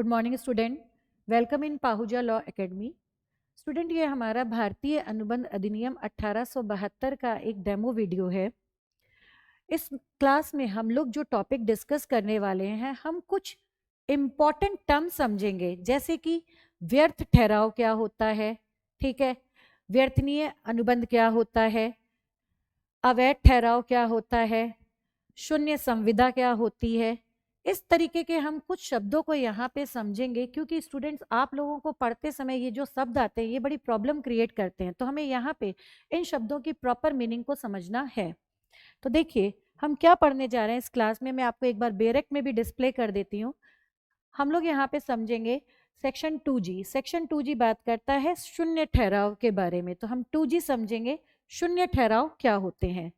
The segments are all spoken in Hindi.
Good morning student, welcome in Pahuja law academy. Student, ये हमारा भारतीय अनुबंध अधिनियम 1872 का एक डेमो वीडियो है। इस क्लास में हम लोग जो टॉपिक डिस्कस करने वाले हैं, हम कुछ इम्पॉर्टेंट टर्म समझेंगे, जैसे कि व्यर्थ ठहराव क्या होता है, ठीक है, व्यर्थनीय अनुबंध क्या होता है, अवैध ठहराव क्या होता है, शून्य संविदा क्या होती है। इस तरीके के हम कुछ शब्दों को यहाँ पे समझेंगे, क्योंकि स्टूडेंट्स आप लोगों को पढ़ते समय ये जो शब्द आते हैं ये बड़ी प्रॉब्लम क्रिएट करते हैं, तो हमें यहाँ पे इन शब्दों की प्रॉपर मीनिंग को समझना है। तो देखिए हम क्या पढ़ने जा रहे हैं इस क्लास में, मैं आपको एक बार बेरेक्ट में भी डिस्प्ले कर देती हूँ। हम लोग यहाँ पे समझेंगे सेक्शन 2G। सेक्शन 2G बात करता है शून्य ठहराव के बारे में, तो हम 2G समझेंगे शून्य ठहराव क्या होते हैं।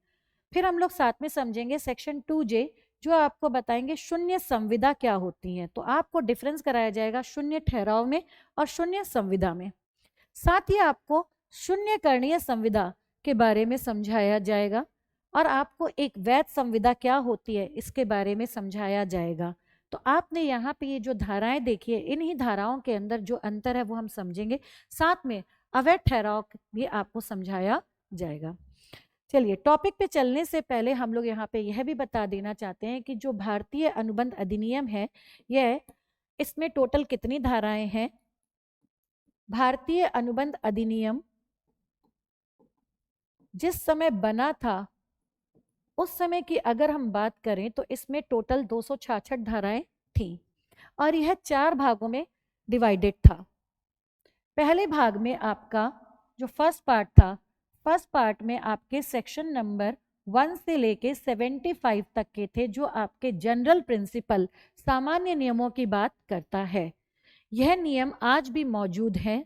फिर हम लोग साथ में समझेंगे सेक्शन 2J, जो आपको बताएंगे शून्य संविदा क्या होती है। तो आपको डिफरेंस कराया जाएगा शून्य ठहराव में और शून्य संविदा में। साथ ही आपको शून्य करणीय संविदा के बारे में समझाया जाएगा और आपको एक वैध संविदा क्या होती है इसके बारे में समझाया जाएगा। तो आपने यहाँ पे ये जो धाराएं देखी है, इन्हीं धाराओं के अंदर जो अंतर है वो हम समझेंगे। साथ में अवैध ठहराव भी आपको समझाया जाएगा। चलिए, टॉपिक पे चलने से पहले हम लोग यहाँ पे यह भी बता देना चाहते हैं कि जो भारतीय अनुबंध अधिनियम है, यह इसमें टोटल कितनी धाराएं हैं। भारतीय अनुबंध अधिनियम जिस समय बना था उस समय की अगर हम बात करें तो इसमें टोटल 266 धाराएं थी और यह 4 भागों में डिवाइडेड था। पहले भाग में आपका जो फर्स्ट पार्ट था, फर्स्ट पार्ट में आपके सेक्शन नंबर 1 से लेके 75 तक के थे, जो आपके जनरल प्रिंसिपल सामान्य नियमों की बात करता है। यह नियम आज भी मौजूद हैं,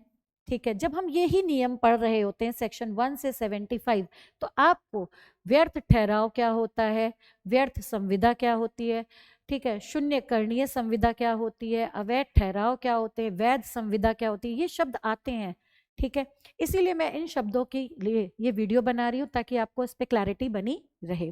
ठीक है। जब हम यही नियम पढ़ रहे होते हैं सेक्शन 1 से 75, तो आपको व्यर्थ ठहराव क्या होता है, व्यर्थ संविदा क्या होती है, ठीक है, शून्य करणीय संविदा क्या होती है, अवैध ठहराव क्या होते हैं, वैध संविदा क्या होती है, ये शब्द आते हैं, ठीक है। इसीलिए मैं इन शब्दों के लिए ये वीडियो बना रही हूँ ताकि आपको इस पे क्लैरिटी बनी रहे।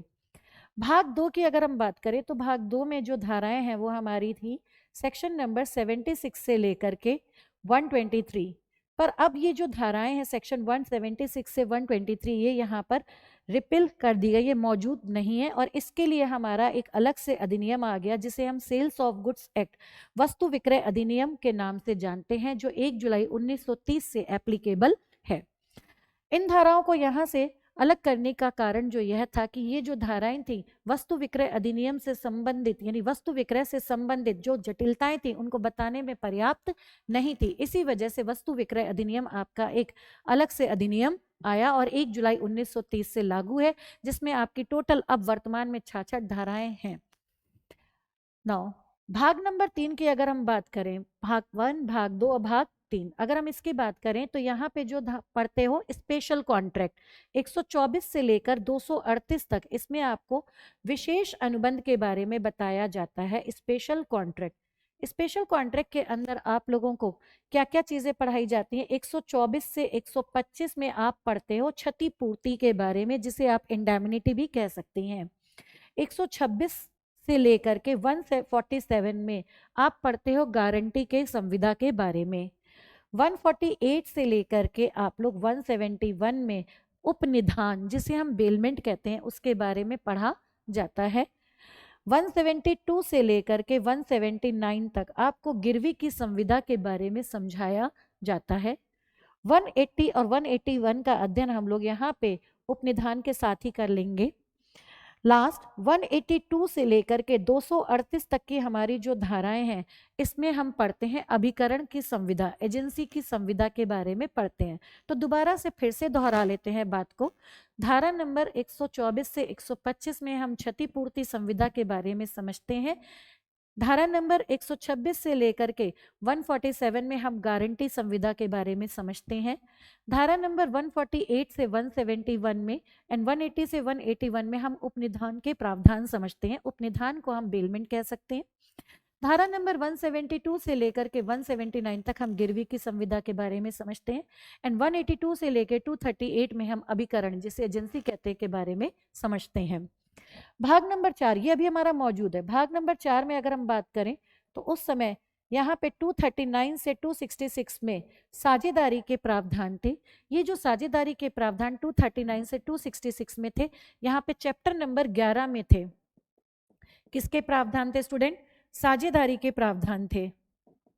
भाग 2 की अगर हम बात करें तो भाग 2 में जो धाराएं हैं वो हमारी थी सेक्शन नंबर 76 से लेकर के 123। पर अब ये जो धाराएं हैं सेक्शन 176 से 123, ये यहाँ पर रिपील कर दी गई, ये मौजूद नहीं है। और इसके लिए हमारा एक अलग से अधिनियम आ गया जिसे हम सेल्स ऑफ गुड्स एक्ट, वस्तु विक्रय अधिनियम के नाम से जानते हैं, जो 1 जुलाई 1930 से एप्लीकेबल है। इन धाराओं को यहाँ से अलग करने का कारण जो यह था कि ये जो धाराएं थी वस्तु विक्रय अधिनियम से संबंधित, यानी वस्तु विक्रय से संबंधित जो जटिलताएं थी उनको बताने में पर्याप्त नहीं थी। इसी वजह से वस्तु विक्रय अधिनियम आपका एक अलग से अधिनियम आया और 1 जुलाई 1930 से लागू है, जिसमें आपकी टोटल अब वर्तमान में 66 धाराएं हैं। नाउ भाग नंबर 3 की अगर हम बात करें, भाग 1, भाग 2 और भाग 3, अगर हम इसकी बात करें तो यहाँ पे जो पढ़ते हो स्पेशल कॉन्ट्रैक्ट 124 से लेकर 238 तक, इसमें आपको विशेष अनुबंध के बारे में बताया जाता है। स्पेशल कॉन्ट्रैक्ट, स्पेशल कॉन्ट्रैक्ट के अंदर आप लोगों को क्या क्या चीजें पढ़ाई जाती हैं। 124 से 125 में आप पढ़ते हो क्षतिपूर्ति के बारे में, जिसे आप इंडेमनिटी भी कह सकती हैं। 126 से लेकर के 147 में आप पढ़ते हो गारंटी के संविदा के बारे में। 148 से लेकर के आप लोग 171 में उपनिधान, जिसे हम बेलमेंट कहते हैं, उसके बारे में पढ़ा जाता है। 172 से लेकर के 179 तक आपको गिरवी की संविदा के बारे में समझाया जाता है। 180 और 181 का अध्ययन हम लोग यहाँ पे उपनिधान के साथ ही कर लेंगे। लास्ट 182 से लेकर के 238 तक की हमारी जो धाराएं हैं, इसमें हम पढ़ते हैं अभिकरण की संविदा, एजेंसी की संविदा के बारे में पढ़ते हैं। तो दोबारा से फिर से दोहरा लेते हैं बात को। धारा नंबर 124 से 125 में हम क्षतिपूर्ति संविदा के बारे में समझते हैं। धारा नंबर 126 से लेकर के 147 में हम गारंटी संविदा के बारे में समझते हैं। धारा नंबर 148 से 171 में एंड 180 से 181 में हम उपनिधान के प्रावधान समझते हैं। उपनिधान को हम बेलमेंट कह सकते हैं। धारा नंबर 172 से लेकर के 179 तक हम गिरवी की संविदा के बारे में समझते हैं एंड 182 से लेकर 238 में हम अभिकरण, जिसे एजेंसी कहते हैं, के बारे में समझते हैं। भाग नंबर 4 ये अभी हमारा मौजूद है। भाग नंबर 4 में अगर हम बात करें तो उस समय यहाँ पे 239 से 266 में साझेदारी के प्रावधान थे। ये जो साझेदारी के प्रावधान 239 से 266 में थे, यहाँ पे चैप्टर नंबर 11 में थे। किसके प्रावधान थे स्टूडेंट? साझेदारी के प्रावधान थे,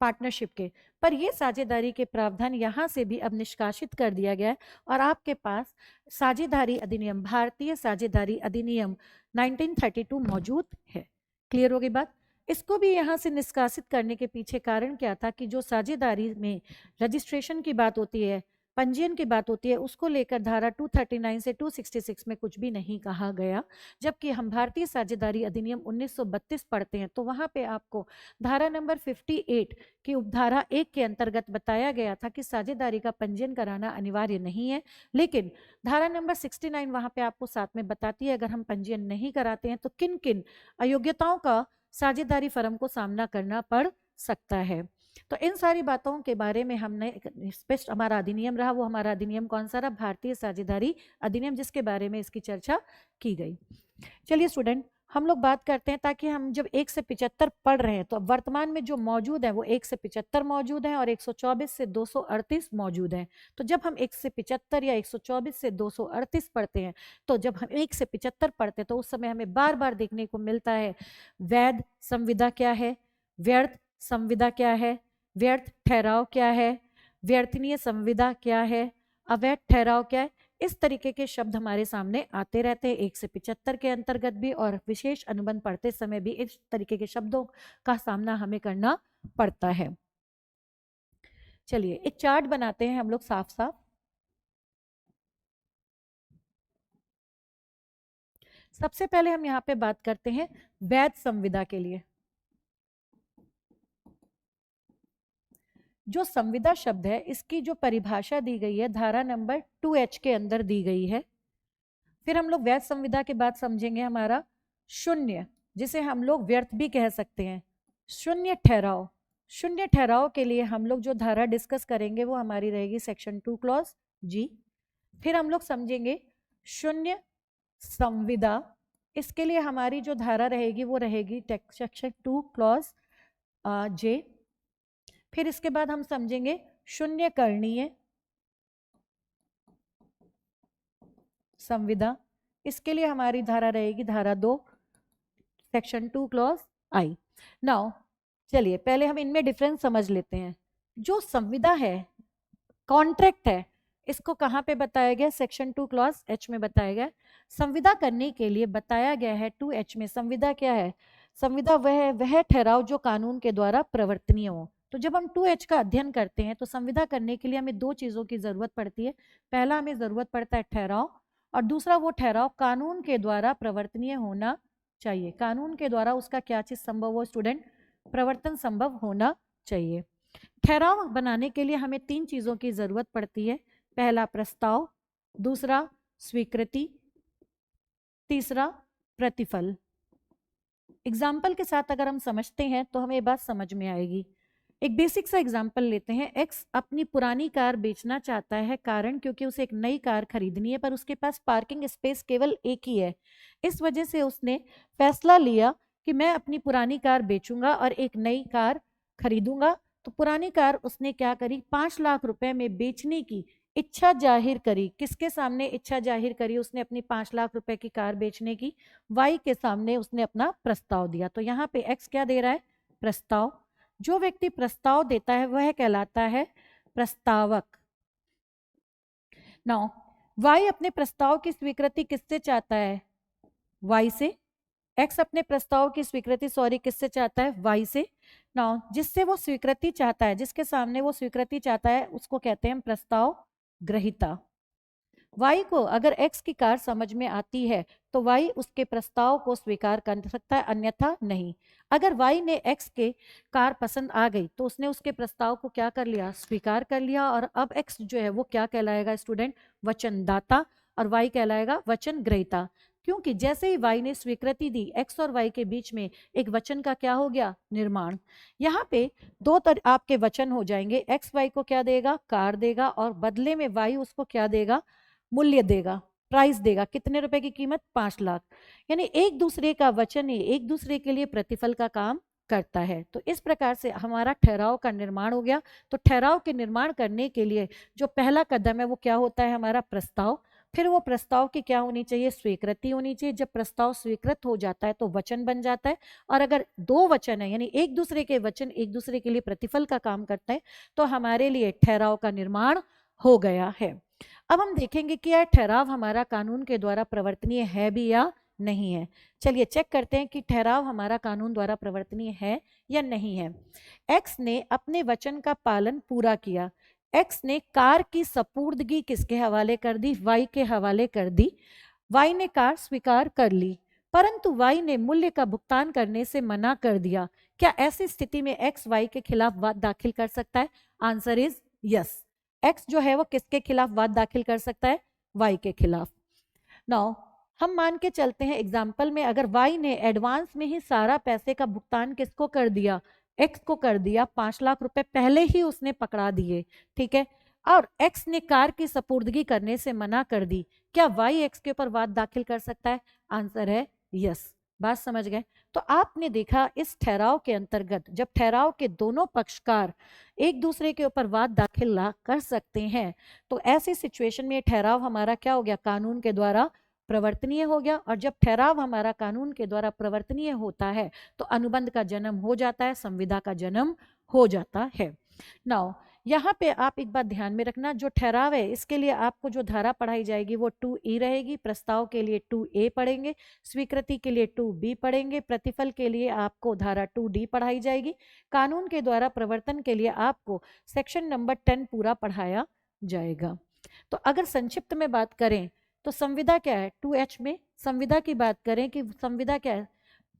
पार्टनरशिप के। पर ये साझेदारी के प्रावधान यहाँ से भी अब निष्कासित कर दिया गया है और आपके पास साझेदारी अधिनियम, भारतीय साझेदारी अधिनियम 1932 मौजूद है। क्लियर होगी बात? इसको भी यहाँ से निष्कासित करने के पीछे कारण क्या था कि जो साझेदारी में रजिस्ट्रेशन की बात होती है, पंजीयन की बात होती है, उसको लेकर धारा 239 से 266 में कुछ भी नहीं कहा गया। जबकि हम भारतीय साझेदारी अधिनियम 1932 पढ़ते हैं तो वहां पे आपको धारा नंबर 58 की उपधारा 1 के अंतर्गत बताया गया था कि साझेदारी का पंजीयन कराना अनिवार्य नहीं है। लेकिन धारा नंबर 69 वहां पे आपको साथ में बताती है अगर हम पंजीयन नहीं कराते हैं तो किन किन अयोग्यताओं का साझेदारी फर्म को सामना करना पड़ सकता है। तो इन सारी बातों के बारे में हमने स्पष्ट, हमारा अधिनियम रहा, वो हमारा अधिनियम कौन सा रहा? भारतीय साझेदारी अधिनियम, जिसके बारे में इसकी चर्चा की गई। चलिए स्टूडेंट, हम लोग बात करते हैं, ताकि हम जब 1 से 75 पढ़ रहे हैं तो अब वर्तमान में जो मौजूद है वो 1 से 75 मौजूद है और 124 से 238 मौजूद है। तो जब हम 1 से 75 या 124 से 238 पढ़ते हैं, तो जब हम 1 से 75 पढ़ते हैं तो उस समय हमें बार बार देखने को मिलता है वैध संविदा क्या है, व्यर्थ संविदा क्या है, व्यर्थ ठहराव क्या है, व्यर्थनीय संविदा क्या है, अवैध ठहराव क्या है। इस तरीके के शब्द हमारे सामने आते रहते हैं 1 से 75 के अंतर्गत भी, और विशेष अनुबंध पढ़ते समय भी इस तरीके के शब्दों का सामना हमें करना पड़ता है। चलिए एक चार्ट बनाते हैं हम लोग साफ साफ। सबसे पहले हम यहाँ पे बात करते हैं वैध संविदा के लिए। जो संविदा शब्द है इसकी जो परिभाषा दी गई है धारा नंबर 2H के अंदर दी गई है। फिर हम लोग वैध संविदा के बाद समझेंगे हमारा शून्य, जिसे हम लोग व्यर्थ भी कह सकते हैं, शून्य ठहराव। शून्य ठहराव के लिए हम लोग जो धारा डिस्कस करेंगे वो हमारी रहेगी सेक्शन 2 क्लॉज जी। फिर हम लोग समझेंगे शून्य संविदा, इसके लिए हमारी जो धारा रहेगी वो रहेगी सेक्शन 2 क्लॉज जे। फिर इसके बाद हम समझेंगे शून्य करणीय संविदा, इसके लिए हमारी धारा रहेगी धारा 2 सेक्शन 2 क्लॉज आई। नाउ चलिए पहले हम इनमें डिफरेंस समझ लेते हैं। जो संविदा है, कॉन्ट्रैक्ट है, इसको कहाँ पे बताया गया? सेक्शन 2 क्लॉज एच में बताया गया। संविदा करने के लिए बताया गया है 2H में संविदा क्या है? संविदा वह ठहराव जो कानून के द्वारा प्रवर्तनीय हो। तो जब हम 2H का अध्ययन करते हैं तो संविदा करने के लिए हमें दो चीजों की जरूरत पड़ती है। पहला हमें जरूरत पड़ता है ठहराव, और दूसरा वो ठहराव कानून के द्वारा प्रवर्तनीय होना चाहिए। कानून के द्वारा उसका क्या चीज संभव हो स्टूडेंट? प्रवर्तन संभव होना चाहिए। ठहराव बनाने के लिए हमें 3 चीजों की जरूरत पड़ती है। पहला प्रस्ताव, दूसरा स्वीकृति, तीसरा प्रतिफल। एग्जाम्पल के साथ अगर हम समझते हैं तो हमें बात समझ में आएगी। एक बेसिक सा एग्जाम्पल लेते हैं। एक्स अपनी पुरानी कार बेचना चाहता है, कारण क्योंकि उसे एक नई कार खरीदनी है, पर उसके पास पार्किंग स्पेस केवल एक ही है। इस वजह से उसने फैसला लिया कि मैं अपनी पुरानी कार बेचूंगा और एक नई कार खरीदूंगा। तो पुरानी कार उसने क्या करी? 5 लाख रुपए में बेचने की इच्छा जाहिर करी। किसके सामने इच्छा जाहिर करी उसने अपनी 5 लाख रुपए की कार बेचने की? वाई के सामने उसने अपना प्रस्ताव दिया। तो यहाँ पे एक्स क्या दे रहा है? प्रस्ताव। जो व्यक्ति प्रस्ताव देता है वह कहलाता है प्रस्तावक। नाउ वाई अपने प्रस्ताव की स्वीकृति किससे चाहता है? वाई से। एक्स अपने प्रस्ताव की स्वीकृति किससे चाहता है? वाई से। नाउ जिससे वो स्वीकृति चाहता है, जिसके सामने वो स्वीकृति चाहता है, उसको कहते हैं प्रस्ताव ग्रहीता। वाई को अगर एक्स की कार समझ में आती है तो वाई उसके प्रस्ताव को स्वीकार कर सकता है, अन्यथा नहीं। अगर वाई ने एक्स के कार पसंद आ गई तो उसने उसके प्रस्ताव को क्या कर लिया? स्वीकार कर लिया। और अब एक्स जो है वो क्या कहलाएगा स्टूडेंट? वचनदाता, और वाई कहलाएगा वचन ग्रहीता। क्योंकि जैसे ही वाई ने स्वीकृति दी, एक्स और वाई के बीच में एक वचन का क्या हो गया? निर्माण। यहाँ पे दो आपके वचन हो जाएंगे। एक्स वाई को क्या देगा? कार देगा, और बदले में वाई उसको क्या देगा? मूल्य देगा, प्राइस देगा। कितने रुपए की कीमत? 5 लाख। यानी एक दूसरे का वचन ही एक दूसरे के लिए प्रतिफल का काम करता है। तो इस प्रकार से हमारा ठहराव का निर्माण हो गया। तो ठहराव के निर्माण करने के लिए जो पहला कदम है वो क्या होता है, हमारा प्रस्ताव। फिर वो प्रस्ताव की क्या होनी चाहिए, स्वीकृति होनी चाहिए। जब प्रस्ताव स्वीकृत हो जाता है तो वचन बन जाता है, और अगर दो वचन है यानी एक दूसरे के वचन एक दूसरे के लिए प्रतिफल का काम करते हैं तो हमारे लिए ठहराव का निर्माण हो गया है। अब हम देखेंगे कि यह ठहराव हमारा कानून के द्वारा प्रवर्तनीय है भी या नहीं है। चलिए चेक करते हैं कि ठहराव हमारा कानून द्वारा प्रवर्तनीय है या नहीं है। एक्स ने अपने वचन का पालन पूरा किया। एक्स ने कार की सपुर्दगी किसके हवाले कर दी, वाई के हवाले कर दी। वाई ने कार स्वीकार कर ली, परंतु वाई ने मूल्य का भुगतान करने से मना कर दिया। क्या ऐसी स्थिति में एक्स वाई के खिलाफ वाद दाखिल कर सकता है? Answer is yes. एक्स जो है वो किसके खिलाफ वाद दाखिल कर सकता है, वाई के खिलाफ। नाउ हम मान के चलते हैं एग्जाम्पल में, अगर वाई ने एडवांस में ही सारा पैसे का भुगतान किसको कर दिया, एक्स को कर दिया, 5 लाख रुपए पहले ही उसने पकड़ा दिए, ठीक है, और एक्स ने कार की सपुर्दगी करने से मना कर दी, क्या वाई एक्स के ऊपर वाद दाखिल कर सकता है? आंसर है यस। बात समझ गए? तो आपने देखा इस ठहराव के अंतर्गत जब ठहराव के दोनों पक्षकार एक दूसरे के ऊपर वाद दाखिल कर सकते हैं तो ऐसी सिचुएशन में ठहराव हमारा क्या हो गया, कानून के द्वारा प्रवर्तनीय हो गया। और जब ठहराव हमारा कानून के द्वारा प्रवर्तनीय होता है तो अनुबंध का जन्म हो जाता है, संविदा का जन्म हो जाता है। नाउ यहाँ पे आप एक बात ध्यान में रखना, जो ठहराव है इसके लिए आपको जो धारा पढ़ाई जाएगी वो 2E रहेगी, प्रस्ताव के लिए 2A पढ़ेंगे, स्वीकृति के लिए 2B पढ़ेंगे, प्रतिफल के लिए आपको धारा 2D पढ़ाई जाएगी, कानून के द्वारा प्रवर्तन के लिए आपको सेक्शन नंबर 10 पूरा पढ़ाया जाएगा। तो अगर संक्षिप्त में बात करें तो संविदा क्या है, 2H में संविदा की बात करें कि संविदा क्या है,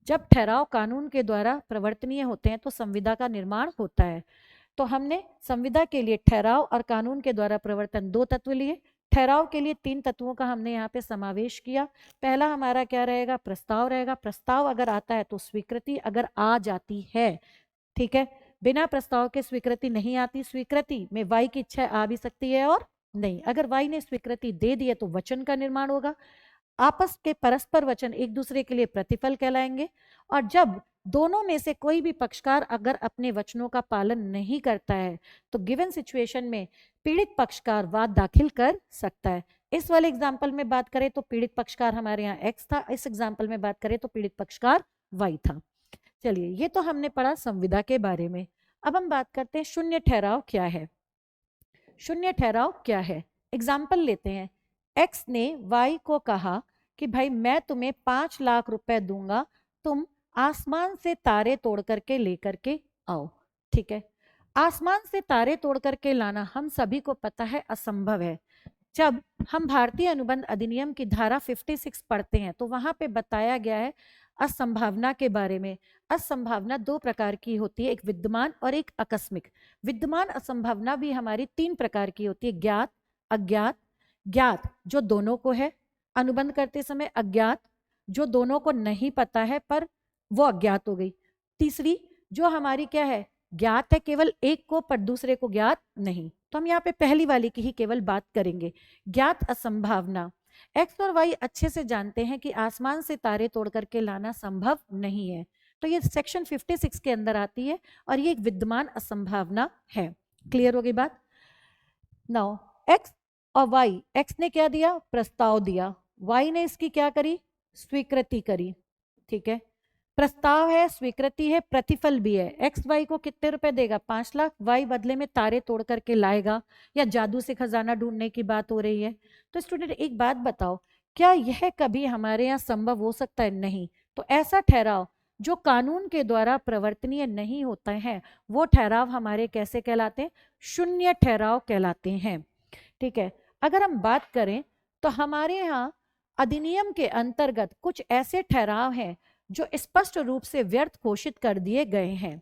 जब ठहराव कानून के द्वारा प्रवर्तनीय होते हैं तो संविदा का निर्माण होता है। तो हमने संविदा के लिए ठहराव और कानून के द्वारा प्रवर्तन 2 तत्व लिए, ठहराव के लिए 3 तत्वों का हमने यहाँ पे समावेश किया। पहला हमारा क्या रहेगा, प्रस्ताव रहेगा। प्रस्ताव अगर आता है तो स्वीकृति अगर आ जाती है, ठीक है, बिना प्रस्ताव के स्वीकृति नहीं आती। स्वीकृति में वाई की इच्छा आ भी सकती है और नहीं, अगर वाई ने स्वीकृति दे दी है तो वचन का निर्माण होगा। आपस के परस्पर वचन एक दूसरे के लिए प्रतिफल कहलाएंगे। और जब दोनों में से कोई भी पक्षकार अगर अपने वचनों का पालन नहीं करता है तो गिवन सिचुएशन में पीड़ित पक्षकार वाद दाखिल कर सकता है। इस वाले एग्जाम्पल में बात करें तो पीड़ित पक्षकार हमारे यहाँ एक्स था, इस एग्जाम्पल में बात करें तो पीड़ित पक्षकार वाई था। चलिए ये तो हमने पढ़ा संविदा के बारे में। अब हम बात करते हैं शून्य ठहराव क्या है। शून्य ठहराव क्या है, एग्जाम्पल लेते हैं। एक्स ने वाई को कहा कि भाई मैं तुम्हें 5 लाख रुपए दूंगा, तुम आसमान से तारे तोड़ करके लेकर के आओ, ठीक है। आसमान से तारे तोड़ करके लाना हम सभी को पता है असंभव है। जब हम भारतीय अनुबंध अधिनियम की धारा 56 पढ़ते हैं तो वहां पे बताया गया है असंभावना के बारे में। असंभावना 2 प्रकार की होती है, एक विद्यमान और एक आकस्मिक। विद्यमान असंभावना भी हमारी 3 प्रकार की होती है, ज्ञात, अज्ञात। ज्ञात जो दोनों को है अनुबंध करते समय, अज्ञात जो दोनों को नहीं पता है पर वो अज्ञात हो गई। तीसरी जो हमारी क्या है, ज्ञात है केवल एक को पर दूसरे को ज्ञात नहीं। तो हम यहाँ पे पहली वाली की ही केवल बात करेंगे, ज्ञात असंभावना। एक्स और वाई अच्छे से जानते हैं कि आसमान से तारे तोड़ करके लाना संभव नहीं है, तो ये सेक्शन 56 के अंदर आती है और ये एक विद्यमान असंभावना है। क्लियर हो गई बात? नाउ एक्स और वाई, एक्स ने क्या दिया, प्रस्ताव दिया, वाई ने इसकी क्या करी, स्वीकृति करी, ठीक है। प्रस्ताव है, स्वीकृति है, प्रतिफल भी है। एक्स वाई को कितने रुपए देगा, 5 लाख, वाई बदले में तारे तोड़ करके लाएगा, या जादू से खजाना ढूंढने की बात हो रही है। तो स्टूडेंट एक बात बताओ, क्या यह कभी हमारे यहाँ संभव हो सकता है? नहीं। तो ऐसा ठहराव जो कानून के द्वारा प्रवर्तनीय नहीं होता है वो ठहराव हमारे कैसे कहलाते हैं, शून्य ठहराव कहलाते हैं, ठीक है। अगर हम बात करें तो हमारे यहाँ अधिनियम के अंतर्गत कुछ ऐसे ठहराव हैं जो स्पष्ट रूप से व्यर्थ घोषित कर दिए गए हैं।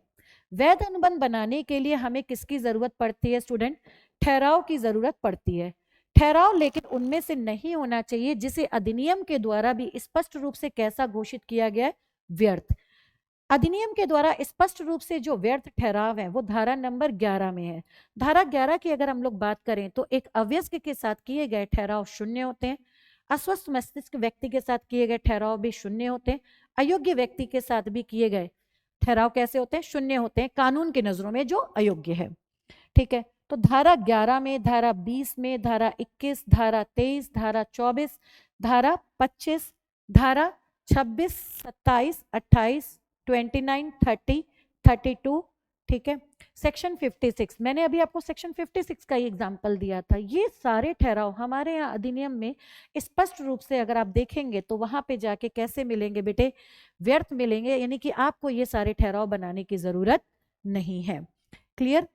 वैध अनुबंध बनाने के लिए हमें किसकी जरूरत पड़ती है स्टूडेंट, ठहराव की जरूरत पड़ती है। ठहराव लेकिन उनमें से नहीं होना चाहिए जिसे अधिनियम के द्वारा भी स्पष्ट रूप से कैसा घोषित किया गया है, व्यर्थ। अधिनियम के द्वारा स्पष्ट रूप से जो व्यर्थ ठहराव है वो धारा नंबर 11 में है। धारा 11 की अगर हम लोग बात करें तो एक अवयस्क के साथ किए गए ठहराव शून्य होते हैं, अस्वस्थ मस्तिष्क व्यक्ति के साथ किए गए ठहराव भी शून्य होते हैं, अयोग्य व्यक्ति के साथ भी किए गए ठहराव कैसे होते हैं? शून्य होते हैं कानून की नजरों में, जो अयोग्य है। ठीक है, तो धारा 11 में, धारा 20 में, धारा 21, धारा 23, धारा 24, धारा 25, धारा 26, 27, 28, 29, 30, 32, ठीक है, सेक्शन 56। मैंने अभी आपको सेक्शन 56 का ही एग्जाम्पल दिया था। ये सारे ठहराव हमारे यहाँ अधिनियम में स्पष्ट रूप से अगर आप देखेंगे तो वहां पे जाके कैसे मिलेंगे बेटे? व्यर्थ मिलेंगे, यानी कि आपको ये सारे ठहराव बनाने की जरूरत नहीं है। क्लियर?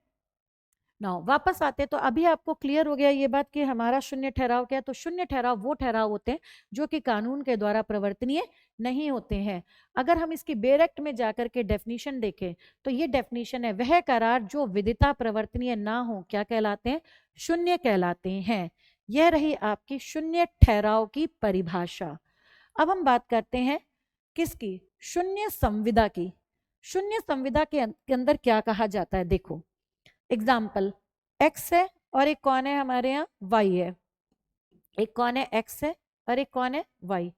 नाउ वापस आते, तो अभी आपको क्लियर हो गया ये बात कि हमारा शून्य ठहराव क्या है? तो शून्य ठहराव वो ठहराव होते हैं जो कि कानून के द्वारा प्रवर्तनीय नहीं होते हैं। अगर हम इसकी बेरेक्ट में जाकर के डेफिनेशन देखें तो ये डेफिनेशन है, वह करार जो विदिता प्रवर्तनीय ना हो क्या कहलाते हैं? शून्य कहलाते हैं। यह रही आपकी शून्य ठहराव की परिभाषा। अब हम बात करते हैं किसकी? शून्य संविदा की। शून्य संविदा के अंदर क्या कहा जाता है? देखो एग्जाम्पल, x है और एक कौन है हमारे यहाँ? y है। एक कौन है? x है और एक कौन है? y।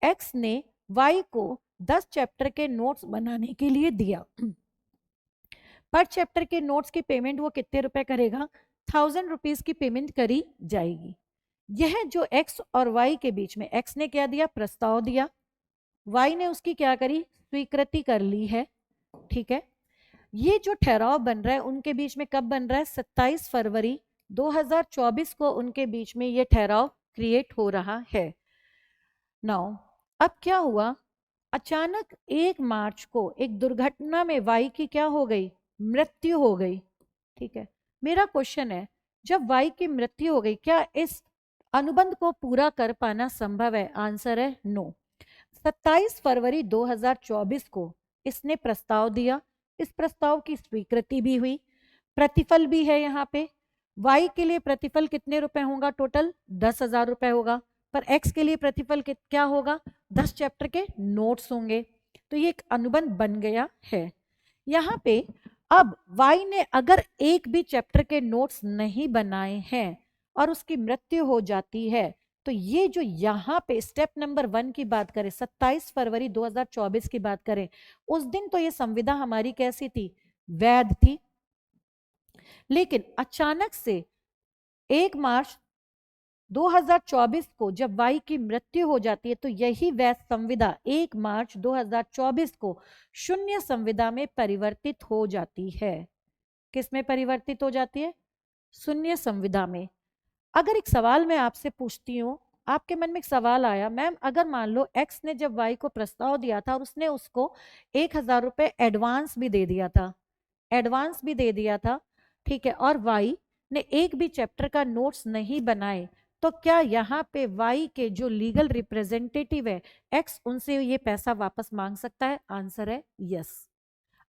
x ने y को 10 चैप्टर के नोट्स बनाने के लिए दिया। पर चैप्टर के नोट्स की पेमेंट वो कितने रुपए करेगा? 1000 रुपीज की पेमेंट करी जाएगी। यह जो x और y के बीच में, x ने क्या दिया? प्रस्ताव दिया। y ने उसकी क्या करी? स्वीकृति कर ली है। ठीक है, ये जो ठहराव बन रहा है उनके बीच में कब बन रहा है? 27 फरवरी 2024 को उनके बीच में ये ठहराव क्रिएट हो रहा है। नाउ अब क्या हुआ? अचानक 1 मार्च को एक दुर्घटना में वाई की क्या हो गई? मृत्यु हो गई। ठीक है, मेरा क्वेश्चन है, जब वाई की मृत्यु हो गई क्या इस अनुबंध को पूरा कर पाना संभव है? आंसर है नो। 27 फरवरी 2024 को इसने प्रस्ताव दिया, इस प्रस्ताव की स्वीकृति भी हुई, प्रतिफल भी है यहाँ पे। y के लिए प्रतिफल कितने रुपए होगा? टोटल 10,000 रुपए होगा। पर x के लिए प्रतिफल क्या होगा? 10 चैप्टर के नोट्स होंगे। तो ये एक अनुबंध बन गया है। यहाँ पे अब y ने अगर एक भी चैप्टर के नोट्स नहीं बनाए हैं और उसकी मृत्यु हो जाती है, तो ये जो यहाँ पे स्टेप नंबर 1 की बात करें, 27 फरवरी 2024 की बात करें, उस दिन तो ये संविदा हमारी कैसी थी? वैध थी। लेकिन अचानक से 1 मार्च 2024 को जब वाई की मृत्यु हो जाती है, तो यही वैध संविदा 1 मार्च 2024 को शून्य संविदा में परिवर्तित हो जाती है। किस में परिवर्तित हो जाती है? शून्य संविदा में। अगर एक सवाल मैं आपसे पूछती हूँ, आपके मन में एक सवाल आया, मैम अगर मान लो एक्स ने जब वाई को प्रस्ताव दिया था और उसने उसको 1000 रुपए एडवांस भी दे दिया था, एडवांस भी दे दिया था, ठीक है, और वाई ने एक भी चैप्टर का नोट्स नहीं बनाए, तो क्या यहाँ पे वाई के जो लीगल रिप्रेजेंटेटिव है एक्स, उनसे ये पैसा वापस मांग सकता है? आंसर है यस।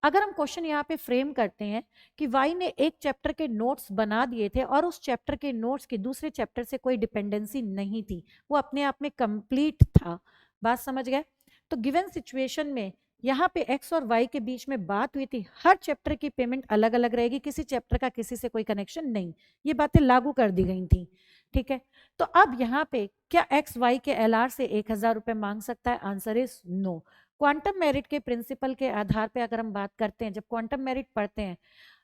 अगर हम क्वेश्चन यहाँ पे फ्रेम करते हैं कि वाई ने एक चैप्टर के नोट्स बना दिए थे और उस चैप्टर के नोट्स की दूसरे चैप्टर से कोई डिपेंडेंसी नहीं थी, वो अपने आप में कंप्लीट था, बात समझ गए? तो गिवन सिचुएशन में यहाँ पे एक्स और वाई के बीच में बात हुई थी, हर चैप्टर की पेमेंट अलग अलग रहेगी, किसी चैप्टर का किसी से कोई कनेक्शन नहीं, ये बातें लागू कर दी गई थी। ठीक है, तो अब यहाँ पे क्या एक्स वाई के एलआर से 1000 रुपए मांग सकता है? Answer is no. Quantum merit के प्रिंसिपल के आधार पे अगर हम बात करते हैं, जब क्वांटम मेरिट पढ़ते हैं,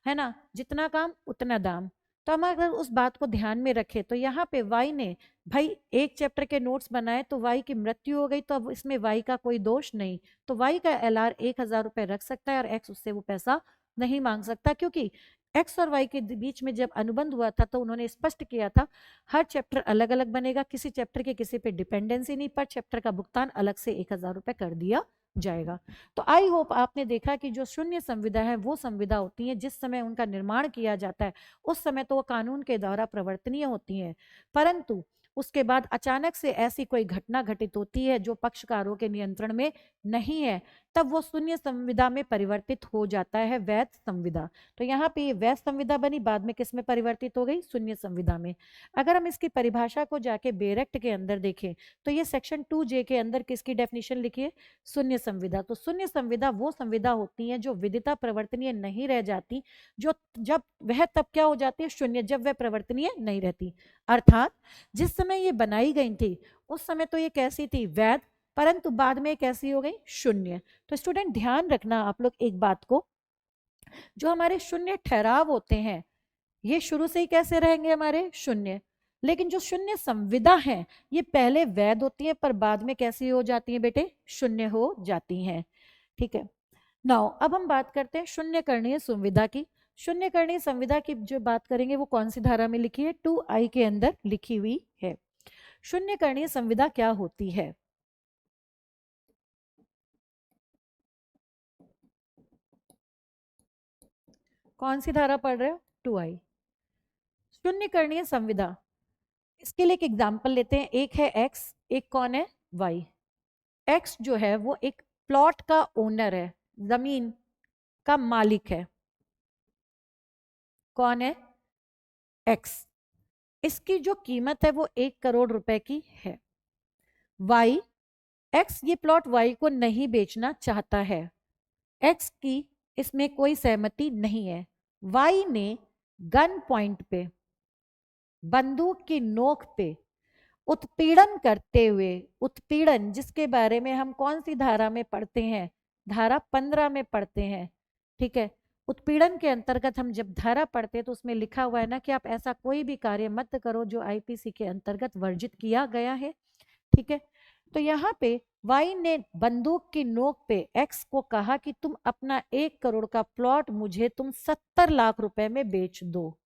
है ना, जितना काम उतना दाम, तो हम अगर उस बात को ध्यान में रखें तो यहाँ पे वाई ने भाई एक चैप्टर के नोट्स बनाए, तो वाई की मृत्यु हो गई, तो अब इसमें वाई का कोई दोष नहीं, तो वाई का एलआर 1000 रुपए रख सकता है और एक्स उससे वो पैसा नहीं मांग सकता, क्योंकि एक्स और वाई के बीच में जब अनुबंध हुआ था तो उन्होंने स्पष्ट किया था हर चैप्टर अलग अलग बनेगा, किसी चैप्टर के किसी पे डिपेंडेंसी नहीं, पर चैप्टर का भुगतान अलग से 1000 रुपए कर दिया जाएगा। तो आई होप आपने देखा कि जो शून्य संविदा है वो संविदा होती है जिस समय उनका निर्माण किया जाता है उस समय तो वो कानून के द्वारा प्रवर्तनीय होती हैं, परंतु उसके बाद अचानक से ऐसी कोई घटना घटित होती है जो पक्षकारों के नियंत्रण में नहीं है, तब वो शून्य संविदा में परिवर्तित हो जाता है वैध संविदा। तो यहाँ पे ये वैध संविदा बनी, बाद में किस में परिवर्तित हो गई? शून्य संविदा में। अगर हम इसकी परिभाषा को जाके बेरेक्ट के अंदर देखें तो ये सेक्शन 2J के अंदर किसकी डेफिनेशन लिखी है? शून्य संविदा। तो शून्य संविदा वो संविदा होती है जो विदिता प्रवर्तनीय नहीं रह जाती, जो जब वह तब क्या हो जाती है? शून्य, जब वह प्रवर्तनीय नहीं रहती। अर्थात जिस समय ये बनाई गई थी उस समय तो ये कैसी थी? वैध, परंतु बाद में कैसी हो गई, शून्य। तो स्टूडेंट ध्यान रखना आप लोग एक बात को, जो हमारे शून्य ठहराव होते हैं ये शुरू से ही कैसे रहेंगे, हमारे शून्य। लेकिन जो शून्य संविदा है ये पहले वैध होती है पर बाद में कैसी हो जाती है बेटे, शून्य हो जाती हैं। ठीक है, नाउ अब हम बात करते हैं शून्य करणीय संविदा की। शून्य करणीय संविदा की जो बात करेंगे वो कौन सी धारा में लिखी है, 2I के अंदर लिखी हुई है। शून्य करणीय संविदा क्या होती है, कौन सी धारा पढ़ रहे हो, 2I। शून्य करणीय संविदा, इसके लिए एक एग्जाम्पल लेते हैं। एक है x, एक कौन है, y। x जो है वो एक प्लॉट का ओनर है, जमीन का मालिक है। कौन है, x। इसकी जो कीमत है वो 1 करोड़ रुपए की है। y, x ये प्लॉट y को नहीं बेचना चाहता है, x की इसमें कोई सहमति नहीं है। y ने गन पॉइंट पे, बंदूक की नोक पे उत्पीड़न करते हुए, उत्पीड़न जिसके बारे में हम कौन सी धारा में पढ़ते हैं, धारा 15 में पढ़ते हैं। ठीक है, उत्पीड़न के अंतर्गत हम जब धारा पढ़ते हैं तो उसमें लिखा हुआ है ना कि आप ऐसा कोई भी कार्य मत करो जो आईपीसी के अंतर्गत वर्जित किया गया है। ठीक है, तो यहाँ पे वाई ने बंदूक की नोक पे एक्स को कहा कि तुम अपना 1 करोड़ का प्लॉट मुझे तुम 70 लाख रुपए में बेच दो।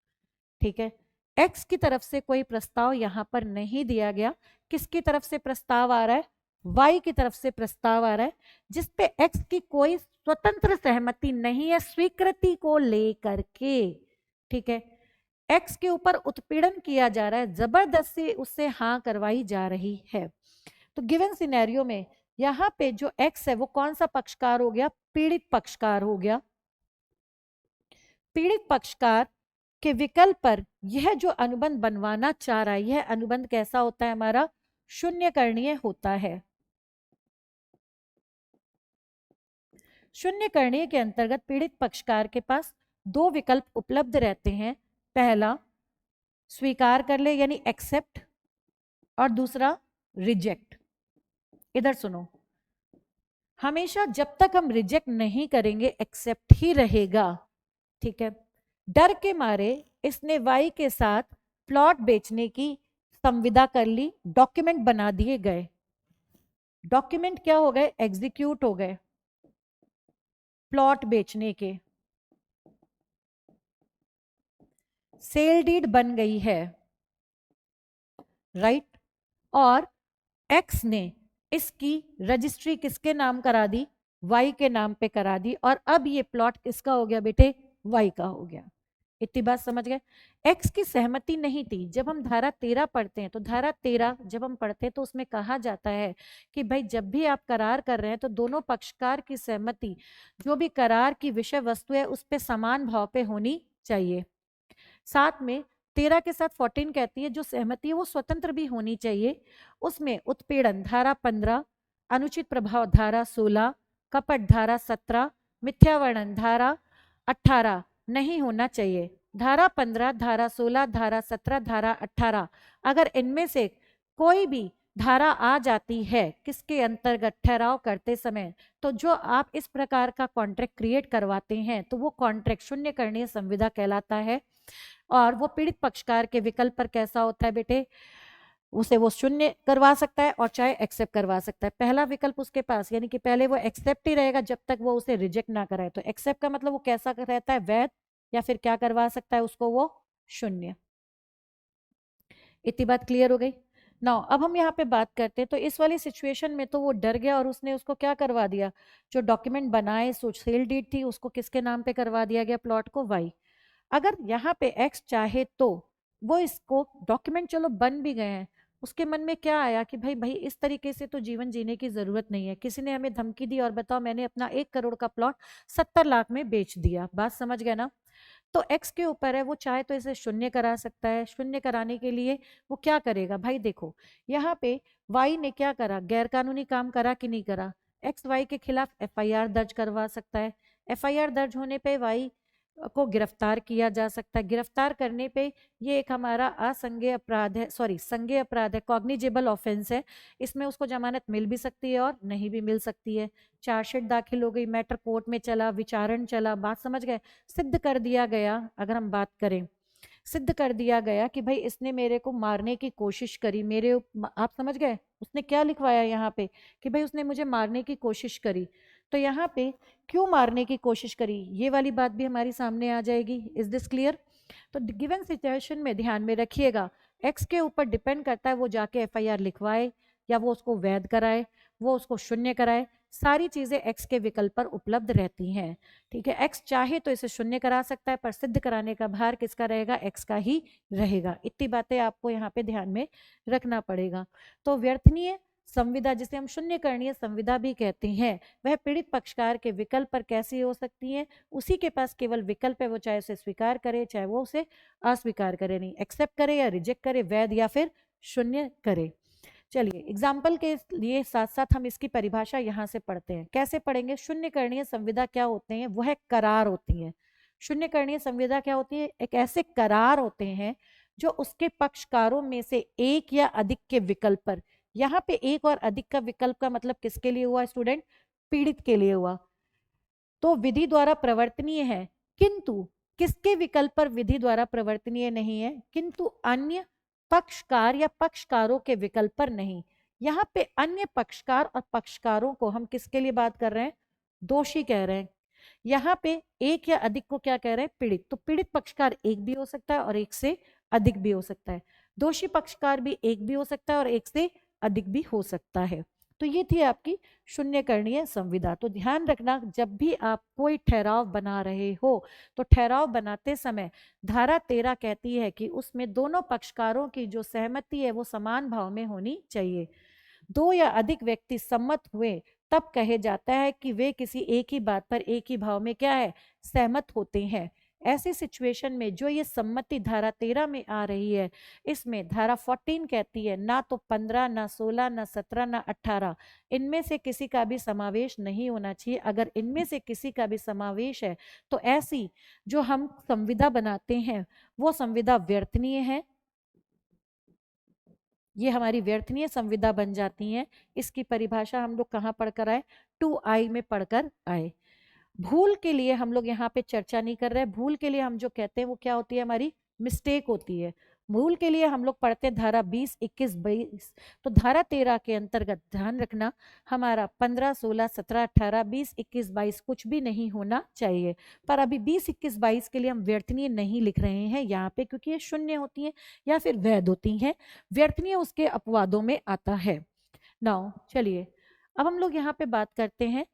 ठीक है, एक्स की तरफ से कोई प्रस्ताव यहां पर नहीं दिया गया। किसकी तरफ से प्रस्ताव आ रहा है, वाई की तरफ से प्रस्ताव आ रहा है, जिसपे एक्स की कोई स्वतंत्र सहमति नहीं है स्वीकृति को लेकर के। ठीक है, एक्स के ऊपर उत्पीड़न किया जा रहा है, जबरदस्ती उससे हाँ करवाई जा रही है। तो गिवन सिनेरियो में यहाँ पे जो एक्स है वो कौन सा पक्षकार हो गया, पीड़ित पक्षकार हो गया। पीड़ित पक्षकार के विकल्प पर यह जो अनुबंध बनवाना चाह रहा है, यह अनुबंध कैसा होता है, हमारा शून्य करणीय होता है। शून्य करणीय के अंतर्गत पीड़ित पक्षकार के पास 2 विकल्प उपलब्ध रहते हैं। पहला स्वीकार कर ले यानी एक्सेप्ट, और दूसरा रिजेक्ट। इधर सुनो, हमेशा जब तक हम रिजेक्ट नहीं करेंगे एक्सेप्ट ही रहेगा। ठीक है, डर के मारे इसने वाई के साथ प्लॉट बेचने की संविदा कर ली, डॉक्यूमेंट बना दिए गए। डॉक्यूमेंट क्या हो गए, एग्जीक्यूट हो गए प्लॉट बेचने के, सेल डीड बन गई है, राइट। और एक्स ने इसकी रजिस्ट्री किसके नाम करा दी, वाई के नाम पे करा दी, और अब ये प्लॉट किसका हो गया बेटे, वाई का हो गया। इतनी बात समझ गए। एक्स की सहमति नहीं थी। जब हम धारा 13 पढ़ते हैं तो धारा 13 जब हम पढ़ते हैं तो उसमें कहा जाता है कि भाई जब भी आप करार कर रहे हैं तो दोनों पक्षकार की सहमति, जो भी करार की विषय वस्तु है उस पर समान भाव पे होनी चाहिए। साथ में 13 के साथ 14 कहती है जो सहमति है वो स्वतंत्र भी होनी चाहिए। उसमें उत्पीड़न धारा 15, अनुचित प्रभाव धारा 16, कपट धारा 17, मिथ्यावर्णन धारा 18 नहीं होना चाहिए। धारा 15, धारा 16, धारा 17, धारा 18 अगर इनमें से कोई भी धारा आ जाती है किसके अंतर्गत, ठहराव करते समय, तो जो आप इस प्रकार का कॉन्ट्रैक्ट क्रिएट करवाते हैं तो वो कॉन्ट्रैक्ट शून्य करणीय संविदा कहलाता है। और वो पीड़ित पक्षकार के विकल्प पर कैसा होता है बेटे, उसे वो शून्य करवा सकता है और चाहे एक्सेप्ट करवा सकता है। पहला विकल्प उसके पास, यानी कि पहले वो एक्सेप्ट ही रहेगा जब तक वो उसे रिजेक्ट ना कराए। तो एक्सेप्ट का मतलब वो कैसा रहता है, वैध, या फिर क्या करवा सकता है उसको, वो शून्य। इतनी बात क्लियर हो गई ना। अब हम यहाँ पे बात करते हैं तो इस वाली सिचुएशन में तो वो डर गया और उसने उसको क्या करवा दिया, जो डॉक्यूमेंट बनाए सो सेल डीड थी उसको किसके नाम पे करवा दिया गया, प्लॉट को वाई। अगर यहाँ पे एक्स चाहे तो वो इसको डॉक्यूमेंट चलो बन भी गए हैं, उसके मन में क्या आया कि भाई इस तरीके से तो जीवन जीने की जरूरत नहीं है, किसी ने हमें धमकी दी और बताओ मैंने अपना 1 करोड़ का प्लॉट 70 लाख में बेच दिया। बात समझ गया ना। तो एक्स के ऊपर है, वो चाहे तो इसे शून्य करा सकता है। शून्य कराने के लिए वो क्या करेगा, भाई देखो यहाँ पे वाई ने क्या करा, गैरकानूनी काम करा कि नहीं करा, एक्स वाई के खिलाफ एफआईआर दर्ज करवा सकता है। एफआईआर दर्ज होने पे वाई को गिरफ्तार किया जा सकता है। गिरफ्तार करने पे ये एक हमारा असंज्ञेय अपराध है, सॉरी संज्ञेय अपराध है, कॉग्निजेबल ऑफेंस है। इसमें उसको जमानत मिल भी सकती है और नहीं भी मिल सकती है। चार्जशीट दाखिल हो गई, मैटर कोर्ट में चला, विचारण चला, बात समझ गए, सिद्ध कर दिया गया। अगर हम बात करें, सिद्ध कर दिया गया कि भाई इसने मेरे को मारने की कोशिश करी, आप समझ गए, उसने क्या लिखवाया यहाँ पे कि भाई उसने मुझे मारने की कोशिश करी। तो यहाँ पे क्यों मारने की कोशिश करी, ये वाली बात भी हमारी सामने आ जाएगी। Is this clear? तो गिवन सिचुएशन में ध्यान में रखिएगा, एक्स के ऊपर डिपेंड करता है वो जाके एफआईआर लिखवाए या वो उसको वैध कराए, वो उसको शून्य कराए। सारी चीजें एक्स के विकल्प पर उपलब्ध रहती हैं। ठीक है, एक्स चाहे तो इसे शून्य करा सकता है, पर सिद्ध कराने का भार किसका रहेगा? एक्स का ही रहेगा। इतनी बातें आपको यहाँ पे ध्यान में रखना पड़ेगा। तो व्यर्थनीय संविदा, जिसे हम शून्य करणीय संविदा भी कहते हैं, वह पीड़ित पक्षकार के विकल्प पर कैसी हो सकती है? उसी के पास केवल विकल्प है, वो चाहे उसे स्वीकार करे चाहे वो उसे अस्वीकार करे, नहीं एक्सेप्ट करे या रिजेक्ट करे, वैध या फिर शून्य करे। चलिए एग्जाम्पल के लिए साथ साथ हम इसकी परिभाषा यहाँ से पढ़ते हैं। कैसे पढ़ेंगे? शून्य करणीय संविदा क्या होते हैं? वह करार होती है। शून्य करणीय संविदा क्या होती है? एक ऐसे करार होते हैं जो उसके पक्षकारों में से एक या अधिक के विकल्प पर, यहाँ पे एक और अधिक का विकल्प का मतलब किसके लिए हुआ स्टूडेंट? पीड़ित के लिए हुआ। तो विधि द्वारा प्रवर्तनीय है, किंतु किसके विकल्प पर विधि द्वारा प्रवर्तनीय नहीं है? किंतु अन्य पक्षकार या पक्षकारों के विकल्प पर नहीं। यहाँ पे अन्य पक्षकार और पक्षकारों को हम किसके लिए बात कर रहे हैं? दोषी कह रहे हैं। यहाँ पे एक या अधिक को क्या कह रहे हैं? पीड़ित। तो पीड़ित पक्षकार एक भी हो सकता है और एक से अधिक भी हो सकता है। दोषी पक्षकार भी एक भी हो सकता है और एक से अधिक भी हो सकता है। तो ये थी आपकी शून्य करणीय संविदा। तो ध्यान रखना, जब भी आप कोई ठहराव बना रहे हो तो ठहराव बनाते समय धारा 13 कहती है कि उसमें दोनों पक्षकारों की जो सहमति है वो समान भाव में होनी चाहिए। दो या अधिक व्यक्ति सम्मत हुए तब कहे जाता है कि वे किसी एक ही बात पर एक ही भाव में क्या है? सहमत होते हैं। ऐसी सिचुएशन में जो ये सम्मति धारा 13 में आ रही है, इसमें धारा 14 कहती है ना तो 15, ना 16, ना 17, ना 18 इनमें से किसी का भी समावेश नहीं होना चाहिए। अगर इनमें से किसी का भी समावेश है तो ऐसी जो हम संविदा बनाते हैं वो संविदा व्यर्थनीय है। ये हमारी व्यर्थनीय संविदा बन जाती हैं। इसकी परिभाषा हम लोग कहाँ पढ़कर आए? 2I में पढ़कर आए। भूल के लिए हम लोग यहाँ पे चर्चा नहीं कर रहे। भूल के लिए हम जो कहते हैं वो क्या होती है? हमारी मिस्टेक होती है। भूल के लिए हम लोग पढ़ते हैं धारा 20, 21, 22। तो धारा 13 के अंतर्गत ध्यान रखना हमारा 15, 16, 17, 18, 20, 21, 22 कुछ भी नहीं होना चाहिए। पर अभी 20, 21, 22 के लिए हम व्यर्थनीय नहीं लिख रहे हैं यहाँ पे, क्योंकि ये शून्य होती है या फिर वैध होती हैं। व्यर्थनीय उसके अपवादों में आता है। नाउ चलिए अब हम लोग यहाँ पे बात करते हैं।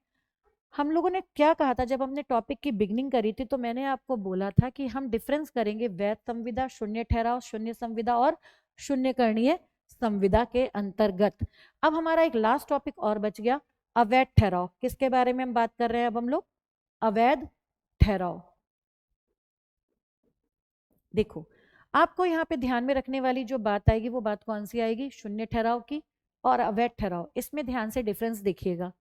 हम लोगों ने क्या कहा था जब हमने टॉपिक की बिगनिंग करी थी? तो मैंने आपको बोला था कि हम डिफरेंस करेंगे वैध संविदा, शून्य ठहराव, शून्य संविदा और शून्य करणीय संविदा के अंतर्गत। अब हमारा एक लास्ट टॉपिक और बच गया, अवैध ठहराव। किसके बारे में हम बात कर रहे हैं अब हम लोग? अवैध ठहराव। देखो आपको यहाँ पे ध्यान में रखने वाली जो बात आएगी वो बात कौन सी आएगी? शून्य ठहराव की और अवैध ठहराव। इसमें ध्यान से डिफरेंस देखिएगा,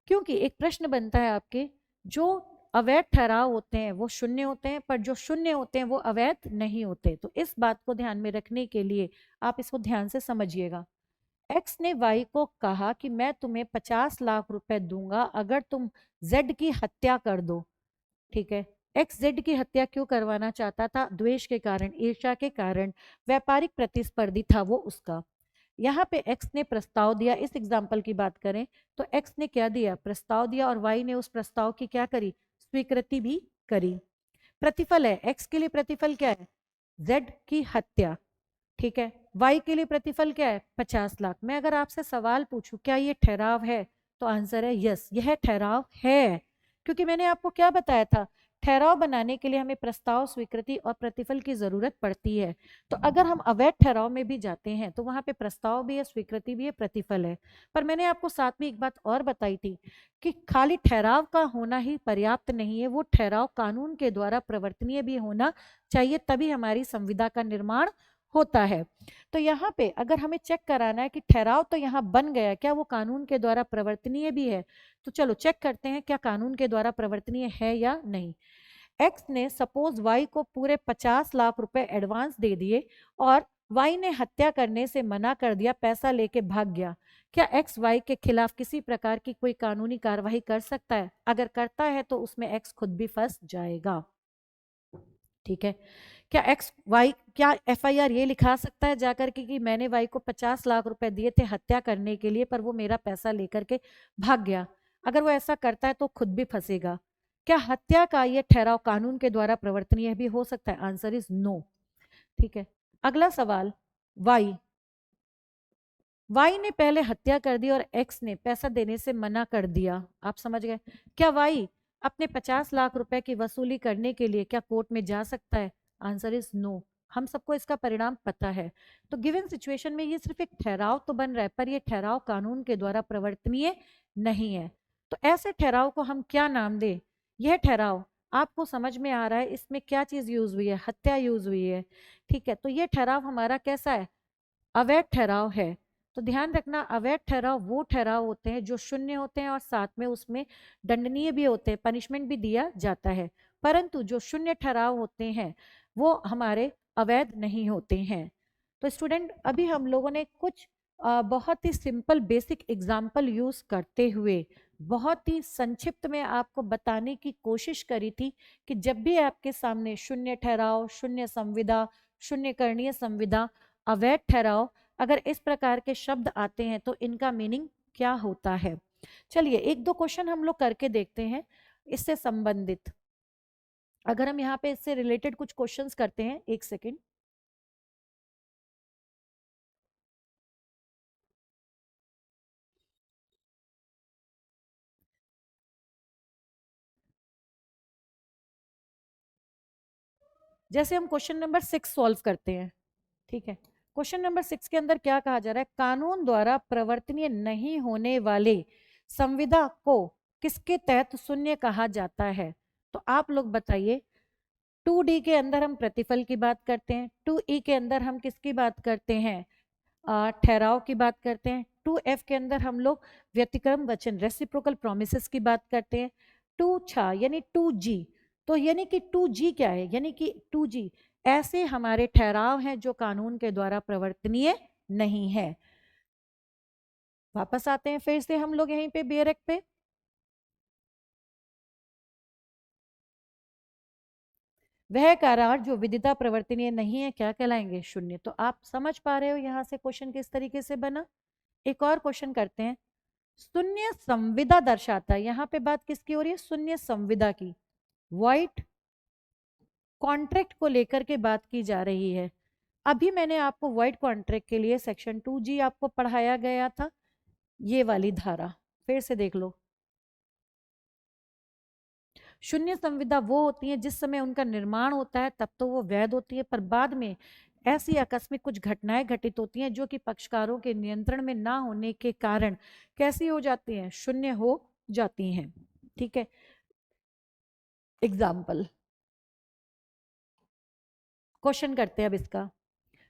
क्योंकि एक प्रश्न बनता है आपके, जो अवैध ठहराव होते हैं वो शून्य होते हैं, पर जो शून्य होते हैं वो अवैध नहीं होते। तो इस बात को ध्यान में रखने के लिए आप इसको ध्यान से समझिएगा। एक्स ने वाई को कहा कि मैं तुम्हें 50 लाख रुपए दूंगा अगर तुम जेड की हत्या कर दो। ठीक है, एक्स जेड की हत्या क्यों करवाना चाहता था? द्वेष के कारण, ईर्ष्या के कारण, व्यापारिक प्रतिस्पर्धी था वो उसका। यहाँ पे एक्स ने प्रस्ताव दिया। इस एग्जाम्पल की बात करें तो एक्स ने क्या दिया? प्रस्ताव दिया, और वाई ने उस प्रस्ताव की क्या करी? स्वीकृति भी करी। प्रतिफल है, एक्स के लिए प्रतिफल क्या है? जेड की हत्या। ठीक है, वाई के लिए प्रतिफल क्या है? 50 लाख। मैं अगर आपसे सवाल पूछूं क्या ये ठहराव है, तो आंसर है यस, यह ठहराव है। क्योंकि मैंने आपको क्या बताया था? ठहराव बनाने के लिए हमें प्रस्ताव, स्वीकृति और प्रतिफल की जरूरत पड़ती है। तो अगर हम अवैध ठहराव में भी जाते हैं तो वहां पे प्रस्ताव भी है, स्वीकृति भी है, प्रतिफल है। पर मैंने आपको साथ में एक बात और बताई थी कि खाली ठहराव का होना ही पर्याप्त नहीं है, वो ठहराव कानून के द्वारा प्रवर्तनीय भी होना चाहिए, तभी हमारी संविदा का निर्माण होता है। तो यहाँ पे अगर हमें चेक कराना है कि ठहराव तो यहाँ बन गया, क्या वो कानून के द्वारा प्रवर्तनीय भी है? तो चलो चेक करते हैं क्या कानून के द्वारा प्रवर्तनीय है या नहीं। एक्स ने सपोज वाई को पूरे 50 लाख रुपए एडवांस दे दिए और वाई ने हत्या करने से मना कर दिया, पैसा लेके भाग गया। क्या एक्स वाई के खिलाफ किसी प्रकार की कोई कानूनी कार्यवाही कर सकता है? अगर करता है तो उसमें एक्स खुद भी फंस जाएगा। ठीक है, क्या एक्स वाई क्या एफआईआर ये लिखा सकता है जाकर के कि मैंने वाई को 50 लाख रुपए दिए थे हत्या करने के लिए, पर वो मेरा पैसा लेकर के भाग गया? अगर वो ऐसा करता है तो खुद भी फंसेगा। क्या हत्या का ये ठहराव कानून के द्वारा प्रवर्तनीय भी हो सकता है? Answer is no. ठीक है, अगला सवाल, वाई वाई ने पहले हत्या कर दी और एक्स ने पैसा देने से मना कर दिया। आप समझ गए? क्या वाई अपने 50 लाख रुपए की वसूली करने के लिए क्या कोर्ट में जा सकता है? Answer is no. हम सबको इसका परिणाम पता है। तो गिवन सिचुएशन में ये सिर्फ एक ठहराव तो बन रहा है, पर ये ठहराव कानून के द्वारा प्रवर्तनीय नहीं है। तो ऐसे ठहराव को हम क्या नाम दें? यह ठहराव आपको समझ में आ रहा है इसमें क्या चीज यूज हुई है? हत्या यूज हुई है। ठीक है, तो ये ठहराव हमारा कैसा है? अवैध ठहराव है। तो ध्यान रखना, अवैध ठहराव वो ठहराव होते हैं जो शून्य होते हैं और साथ में उसमें दंडनीय भी होते हैं, पनिशमेंट भी दिया जाता है। परंतु जो शून्य ठहराव होते हैं वो हमारे अवैध नहीं होते हैं। तो स्टूडेंट, अभी हम लोगों ने कुछ बहुत ही सिंपल बेसिक एग्जाम्पल यूज करते हुए बहुत ही संक्षिप्त में आपको बताने की कोशिश करी थी कि जब भी आपके सामने शून्य ठहराव, शून्य संविदा, शून्य करणीय संविदा, अवैध ठहराव, अगर इस प्रकार के शब्द आते हैं तो इनका मीनिंग क्या होता है। चलिए एक दो क्वेश्चन हम लोग करके देखते हैं इससे संबंधित। अगर हम यहाँ पे इससे रिलेटेड कुछ क्वेश्चंस करते हैं, एक सेकेंड। जैसे हम क्वेश्चन नंबर 6 सॉल्व करते हैं। ठीक है, क्वेश्चन नंबर 6 के अंदर क्या कहा जा रहा है? कानून द्वारा प्रवर्तनीय नहीं होने वाले संविदा को किसके तहत शून्य कहा जाता है? तो आप लोग बताइए। 2D के अंदर हम प्रतिफल की बात करते हैं, 2E के अंदर हम किसकी बात करते हैं? ठहराव की बात करते हैं, 2F के अंदर हम लोग व्यतिक्रम वचन रेसिप्रोकल प्रोमिसेस की बात करते हैं, 2 यानी 2G। तो यानी कि 2G क्या है? यानी कि 2G ऐसे हमारे ठहराव हैं जो कानून के द्वारा प्रवर्तनीय नहीं है। वापस आते हैं फिर से हम लोग यहीं पे बेरक पे। वह करार जो विदिता प्रवर्तनीय नहीं है क्या कहलाएंगे? शून्य। तो आप समझ पा रहे हो यहां से क्वेश्चन किस तरीके से बना। एक और क्वेश्चन करते हैं। शून्य संविदा दर्शाता है, यहां पे बात किसकी हो रही है? शून्य संविदा की। वाइट कॉन्ट्रैक्ट को लेकर के बात की जा रही है। अभी मैंने आपको वाइट कॉन्ट्रैक्ट के लिए सेक्शन 2G आपको पढ़ाया गया था, ये वाली धारा फिर से देख लो। शून्य संविदा वो होती है जिस समय उनका निर्माण होता है तब तो वो वैध होती है, पर बाद में ऐसी आकस्मिक कुछ घटनाएं घटित होती हैं जो कि पक्षकारों के नियंत्रण में ना होने के कारण कैसी हो जाती हैं? शून्य हो जाती हैं। ठीक है, एग्जाम्पल क्वेश्चन करते हैं अब इसका।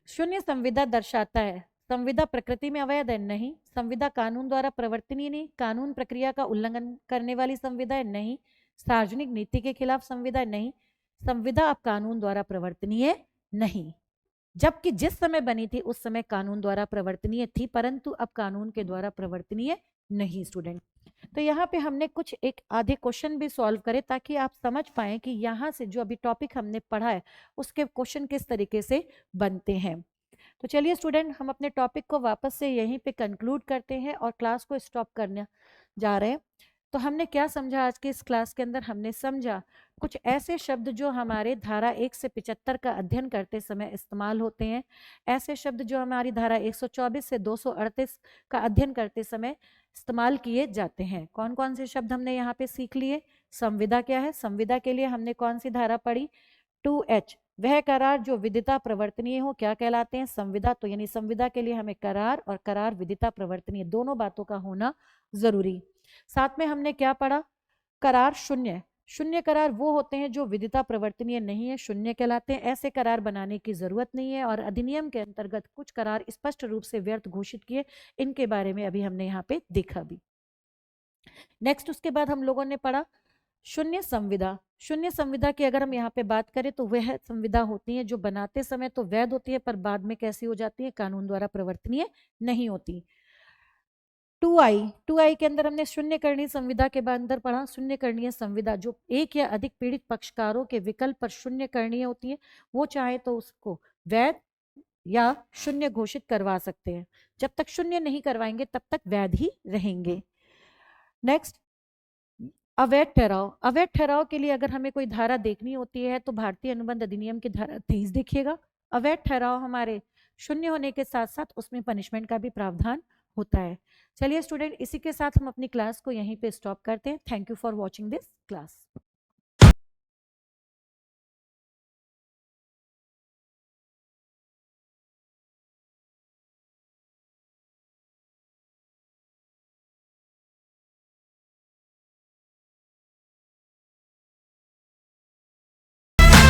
शून्य संविदा दर्शाता है, संविदा प्रकृति में अवैध है? नहीं। संविदा कानून द्वारा प्रवर्तनीय नहीं, कानून प्रक्रिया का उल्लंघन करने वाली संविदा है? नहीं। सार्वजनिक नीति के खिलाफ संविदा? नहीं। संविदा अब कानून द्वारा प्रवर्तनीय नहीं। जबकि जिस समय बनी थी उस समय कानून द्वारा प्रवर्तनीय थी, परंतु अब कानून के द्वारा प्रवर्तनीय नहीं। स्टूडेंट, तो यहाँ पे हमने कुछ एक आधे क्वेश्चन भी सॉल्व करे ताकि आप समझ पाए कि यहाँ से जो अभी टॉपिक हमने पढ़ा है उसके क्वेश्चन किस तरीके से बनते हैं। तो चलिए स्टूडेंट, हम अपने टॉपिक को वापस से यहीं पे कंक्लूड करते हैं और क्लास को स्टॉप करने जा रहे हैं। तो हमने क्या समझा आज की इस क्लास के अंदर? हमने समझा कुछ ऐसे शब्द जो हमारे धारा 1 से 75 का अध्ययन करते समय इस्तेमाल होते हैं, ऐसे शब्द जो हमारी धारा 124 से 238 का अध्ययन करते समय इस्तेमाल किए जाते हैं। कौन कौन से शब्द हमने यहाँ पे सीख लिए? संविदा क्या है? संविदा के लिए हमने कौन सी धारा पढ़ी? 2H। वह करार जो विदिता प्रवर्तनीय हो क्या कहलाते हैं? संविदा। तो यानी संविदा के लिए हमें करार और करार विदिता प्रवर्तनीय दोनों बातों का होना जरूरी। साथ में हमने क्या पढ़ा? करार शून्य। शून्य करार वो होते हैं जो विदिता प्रवर्तनीय नहीं है, शून्य कहलाते हैं। ऐसे करार बनाने की जरूरत नहीं है और अधिनियम के अंतर्गत कुछ करार स्पष्ट रूप से व्यर्थ घोषित किए, इनके बारे में अभी हमने यहाँ पे देखा भी। नेक्स्ट उसके बाद हम लोगों ने पढ़ा शून्य संविदा। शून्य संविदा की अगर हम यहाँ पे बात करें तो वह संविदा होती है जो बनाते समय तो वैध होती है पर बाद में कैसी हो जाती है, कानून द्वारा प्रवर्तनीय नहीं होती। 2I के अंदर हमने शून्यकरणीय संविदा के बाद अंदर पढ़ा शून्यकरणीय संविदा जो एक या अधिक पीड़ित पक्षकारों के विकल्प पर शून्यकरणीय होती है, वो चाहे तो उसको वैध या शून्य घोषित करवा सकते हैं। जब तक शून्य नहीं करवाएंगे तब तक वैध ही रहेंगे। नेक्स्ट, अवैध ठहराव। अवैध ठहराव के लिए अगर हमें कोई धारा देखनी होती है तो भारतीय अनुबंध अधिनियम की धारा 23 देखिएगा। अवैध ठहराव हमारे शून्य होने के साथ साथ उसमें पनिशमेंट का भी प्रावधान होता है। चलिए स्टूडेंट, इसी के साथ हम अपनी क्लास को यहीं पे स्टॉप करते हैं। Thank you for watching this class.